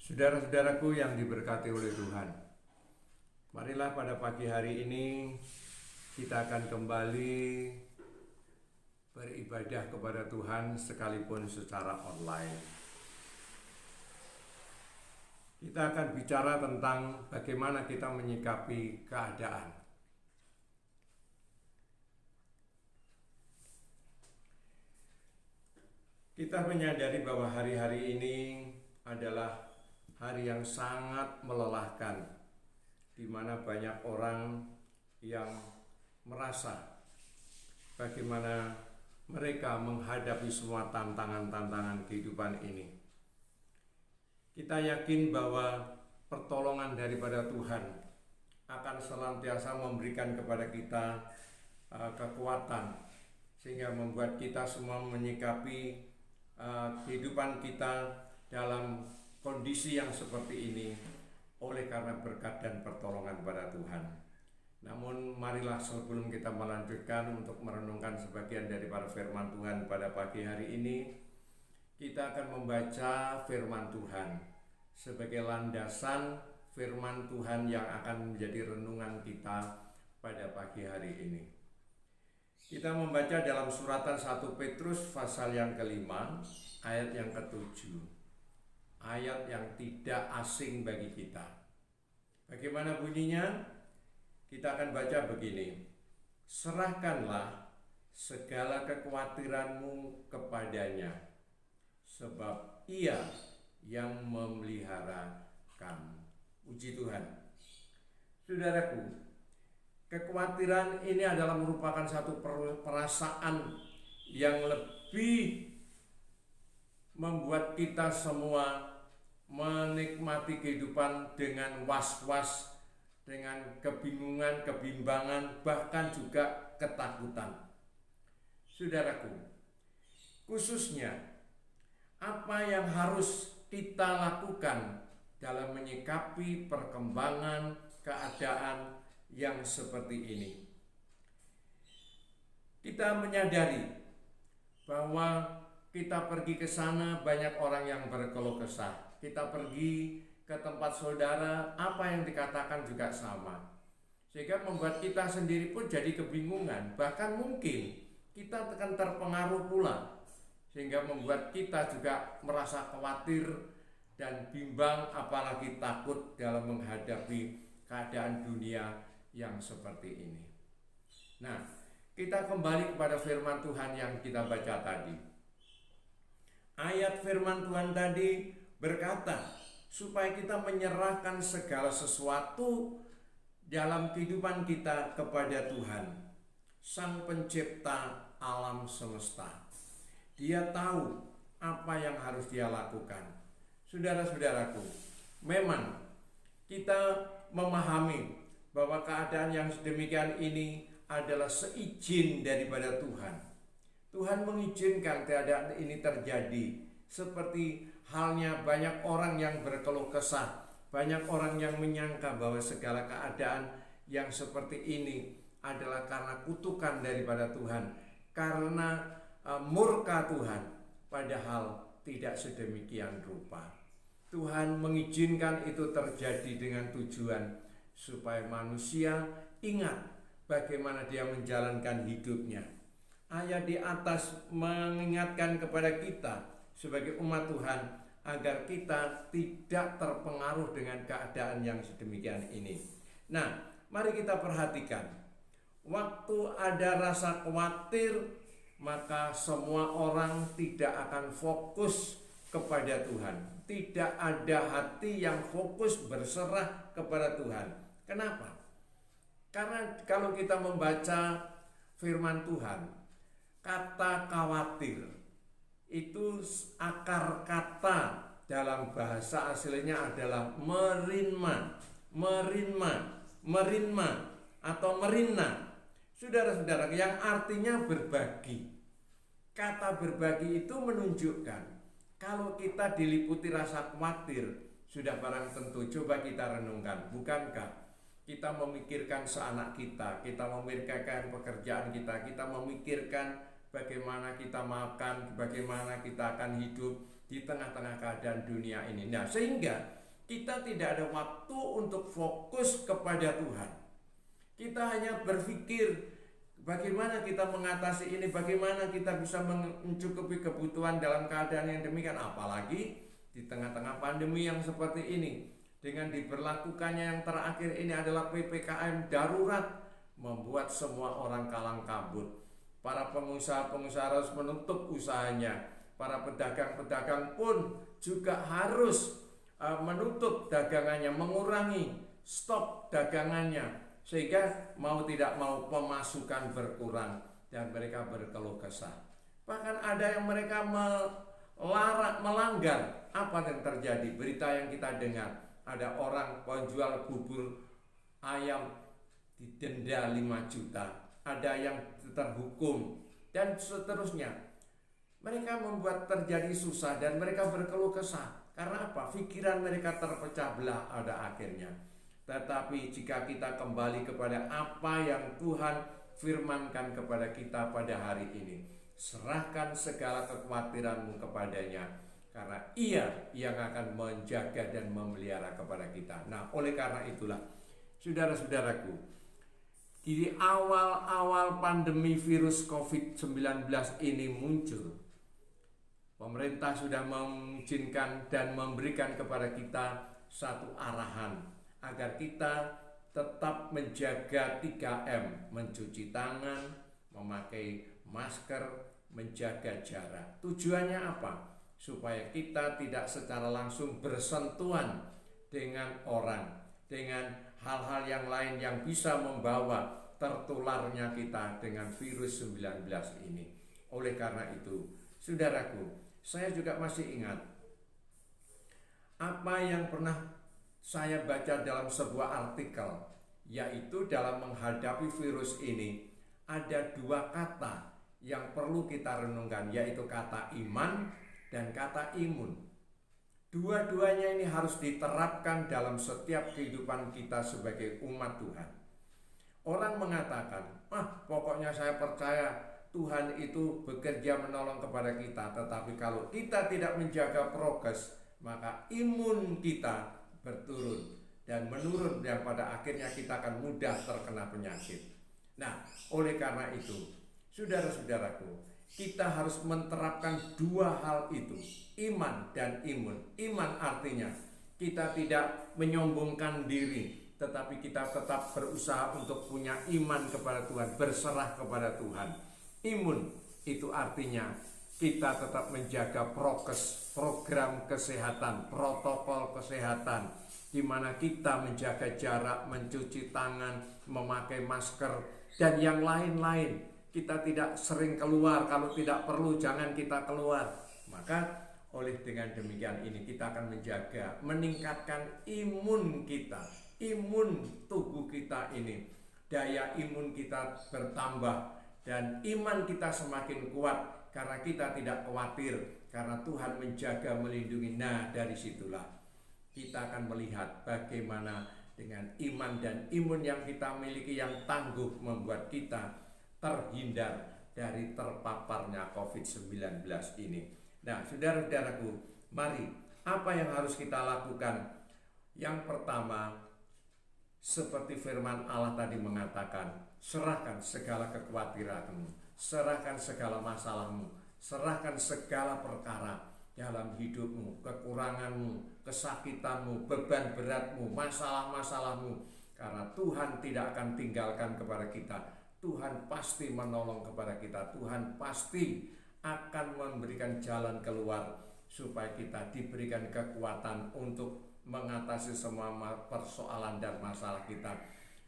Saudara-saudaraku yang diberkati oleh Tuhan, marilah pada pagi hari ini kita akan kembali beribadah kepada Tuhan sekalipun secara online. Kita akan bicara tentang bagaimana kita menyikapi keadaan. Kita menyadari bahwa hari-hari ini adalah hari yang sangat melelahkan, di mana banyak orang yang merasa bagaimana mereka menghadapi semua tantangan-tantangan kehidupan ini. Kita yakin bahwa pertolongan daripada Tuhan akan senantiasa memberikan kepada kita kekuatan, sehingga membuat kita semua menyikapi kehidupan kita dalam kondisi yang seperti ini oleh karena berkat dan pertolongan pada Tuhan. Namun marilah sebelum kita melanjutkan untuk merenungkan sebagian daripada firman Tuhan pada pagi hari ini, kita akan membaca firman Tuhan sebagai landasan firman Tuhan yang akan menjadi renungan kita pada pagi hari ini. Kita membaca dalam suratan 1 Petrus pasal yang kelima, ayat yang ke-7. Ayat yang tidak asing bagi kita. Bagaimana bunyinya? Kita akan baca begini. Serahkanlah segala kekhawatiranmu kepadanya, sebab Ia yang memelihara kamu. Puji Tuhan. Saudaraku, kekhawatiran ini adalah merupakan satu perasaan yang lebih membuat kita semua menikmati kehidupan dengan was-was, dengan kebingungan, kebimbangan, bahkan juga ketakutan. Saudaraku, khususnya apa yang harus kita lakukan dalam menyikapi perkembangan keadaan yang seperti ini? Kita menyadari bahwa kita pergi ke sana, banyak orang yang berkeluh kesah. Kita pergi ke tempat saudara, apa yang dikatakan juga sama. Sehingga membuat kita sendiri pun jadi kebingungan. Bahkan mungkin kita akan terpengaruh pula, sehingga membuat kita juga merasa khawatir dan bimbang, apalagi takut dalam menghadapi keadaan dunia yang seperti ini. Nah, kita kembali kepada firman Tuhan yang kita baca tadi. Ayat firman Tuhan tadi berkata supaya kita menyerahkan segala sesuatu dalam kehidupan kita kepada Tuhan, Sang Pencipta alam semesta. Dia tahu apa yang harus dia lakukan. Saudara-saudaraku, memang kita memahami bahwa keadaan yang sedemikian ini adalah seizin daripada Tuhan. Tuhan mengizinkan keadaan ini terjadi, seperti halnya banyak orang yang berkeluh kesah, banyak orang yang menyangka bahwa segala keadaan yang seperti ini adalah karena kutukan daripada Tuhan, karena murka Tuhan, padahal tidak sedemikian rupa. Tuhan mengizinkan itu terjadi dengan tujuan supaya manusia ingat bagaimana dia menjalankan hidupnya. Ayat di atas mengingatkan kepada kita sebagai umat Tuhan agar kita tidak terpengaruh dengan keadaan yang sedemikian ini. Nah, mari kita perhatikan. Waktu ada rasa khawatir, maka semua orang tidak akan fokus kepada Tuhan. Tidak ada hati yang fokus berserah kepada Tuhan. Kenapa? Karena kalau kita membaca firman Tuhan, kata khawatir itu akar kata dalam bahasa aslinya adalah merinma atau merina. Saudara-saudara, yang artinya berbagi. Kata berbagi itu menunjukkan kalau kita diliputi rasa khawatir, sudah barang tentu coba kita renungkan, bukankah kita memikirkan seanak kita memikirkan pekerjaan kita memikirkan bagaimana kita makan, bagaimana kita akan hidup di tengah-tengah keadaan dunia ini. Nah, sehingga Kita tidak ada waktu untuk fokus kepada Tuhan. Kita hanya berpikir bagaimana kita mengatasi ini, bagaimana kita bisa mencukupi kebutuhan dalam keadaan yang demikian. Apalagi di tengah-tengah pandemi yang seperti ini, dengan diberlakukannya yang terakhir ini adalah PPKM darurat, membuat semua orang kalang kabut. Para pengusaha-pengusaha harus menutup usahanya. Para pedagang-pedagang pun juga harus menutup dagangannya, mengurangi stok dagangannya, sehingga mau tidak mau pemasukan berkurang dan mereka berkeluh kesah. Bahkan ada yang mereka melanggar. Apa yang terjadi? Berita yang kita dengar, ada orang penjual bubur ayam didenda 5 juta, ada yang terhukum dan seterusnya. Mereka membuat terjadi susah dan mereka berkeluh kesah. Karena apa? Pikiran mereka terpecah belah pada akhirnya. Tetapi jika kita kembali kepada apa yang Tuhan firmankan kepada kita pada hari ini, serahkan segala kekhawatiranmu kepadanya, karena Ia yang akan menjaga dan memelihara kepada kita. Nah, oleh karena itulah, saudara-saudaraku, di awal-awal pandemi virus COVID-19 ini muncul, pemerintah sudah mengizinkan dan memberikan kepada kita satu arahan agar kita tetap menjaga 3M, mencuci tangan, memakai masker, menjaga jarak. Tujuannya apa? Supaya kita tidak secara langsung bersentuhan dengan orang, dengan hal-hal yang lain yang bisa membawa tertularnya kita dengan virus 19 ini. Oleh karena itu, saudaraku, saya juga masih ingat apa yang pernah saya baca dalam sebuah artikel, yaitu dalam menghadapi virus ini ada 2 kata yang perlu kita renungkan, yaitu kata iman dan kata imun. Dua-duanya ini harus diterapkan dalam setiap kehidupan kita sebagai umat Tuhan. Orang mengatakan, pokoknya saya percaya Tuhan itu bekerja menolong kepada kita, tetapi kalau kita tidak menjaga prokes, maka imun kita berturun dan menurun, dan pada akhirnya kita akan mudah terkena penyakit. Nah, oleh karena itu, saudara-saudaraku, kita harus menerapkan 2 hal itu, iman dan imun. Iman artinya kita tidak menyombongkan diri, tetapi kita tetap berusaha untuk punya iman kepada Tuhan, berserah kepada Tuhan. Imun itu artinya kita tetap menjaga prokes, program kesehatan, protokol kesehatan, di mana kita menjaga jarak, mencuci tangan, memakai masker, dan yang lain-lain. Kita tidak sering keluar, kalau tidak perlu jangan kita keluar. Maka oleh dengan demikian ini kita akan menjaga, meningkatkan imun kita, imun tubuh kita ini. Daya imun kita bertambah dan iman kita semakin kuat karena kita tidak khawatir, karena Tuhan menjaga, melindungi. Nah, dari situlah kita akan melihat bagaimana dengan iman dan imun yang kita miliki yang tangguh membuat kita terhindar dari terpaparnya COVID-19 ini. Nah, saudara-saudaraku, mari, apa yang harus kita lakukan? Yang pertama, seperti firman Allah tadi mengatakan, serahkan segala kekhawatiranmu, serahkan segala masalahmu, serahkan segala perkara dalam hidupmu, kekuranganmu, kesakitanmu, beban beratmu, masalah-masalahmu. Karena Tuhan tidak akan tinggalkan kepada kita. Tuhan pasti menolong kepada kita. Tuhan pasti akan memberikan jalan keluar supaya kita diberikan kekuatan untuk mengatasi semua persoalan dan masalah kita.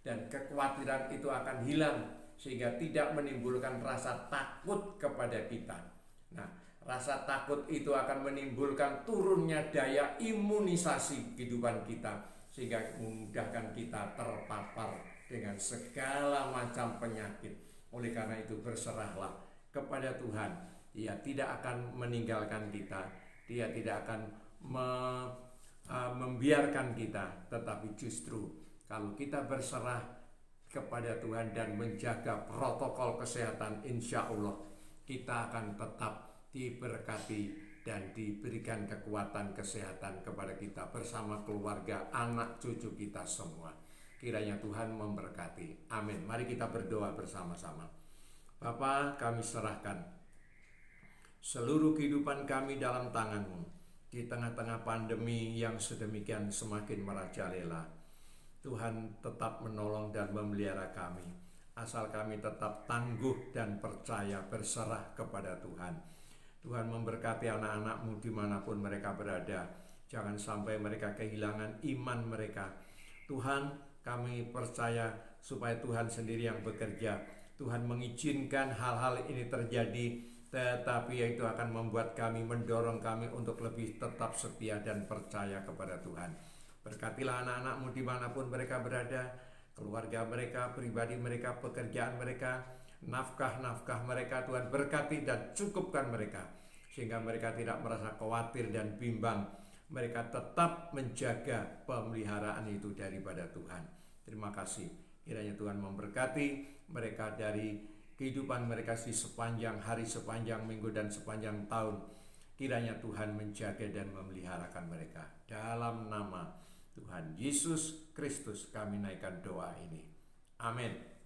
Dan kekhawatiran itu akan hilang sehingga tidak menimbulkan rasa takut kepada kita. Nah, rasa takut itu akan menimbulkan turunnya daya imunisasi kehidupan kita, sehingga memudahkan kita terpapar dengan segala macam penyakit. Oleh karena itu, berserahlah kepada Tuhan. Dia tidak akan meninggalkan kita, Dia tidak akan membiarkan kita, tetapi justru kalau kita berserah kepada Tuhan dan menjaga protokol kesehatan, insya Allah kita akan tetap diberkati dan diberikan kekuatan kesehatan kepada kita bersama keluarga, anak cucu kita semua. Kiranya Tuhan memberkati. Amin. Mari kita berdoa bersama-sama. Bapa, kami serahkan seluruh kehidupan kami dalam tangan-Mu. Di tengah-tengah pandemi yang sedemikian semakin merajalela, Tuhan tetap menolong dan memelihara kami. Asal kami tetap tangguh dan percaya berserah kepada Tuhan. Tuhan memberkati anak-anak-Mu dimanapun mereka berada. Jangan sampai mereka kehilangan iman mereka. Tuhan, kami percaya supaya Tuhan sendiri yang bekerja. Tuhan mengizinkan hal-hal ini terjadi, tetapi itu akan membuat kami, mendorong kami untuk lebih tetap setia dan percaya kepada Tuhan. Berkatilah anak-anak-Mu dimanapun mereka berada, keluarga mereka, pribadi mereka, pekerjaan mereka, nafkah-nafkah mereka. Tuhan berkati dan cukupkan mereka, sehingga mereka tidak merasa khawatir dan bimbang. Mereka tetap menjaga pemeliharaan itu daripada Tuhan. Terima kasih. Kiranya Tuhan memberkati mereka dari kehidupan mereka di sepanjang hari, sepanjang minggu, dan sepanjang tahun. Kiranya Tuhan menjaga dan memeliharakan mereka. Dalam nama Tuhan Yesus Kristus kami naikkan doa ini. Amin.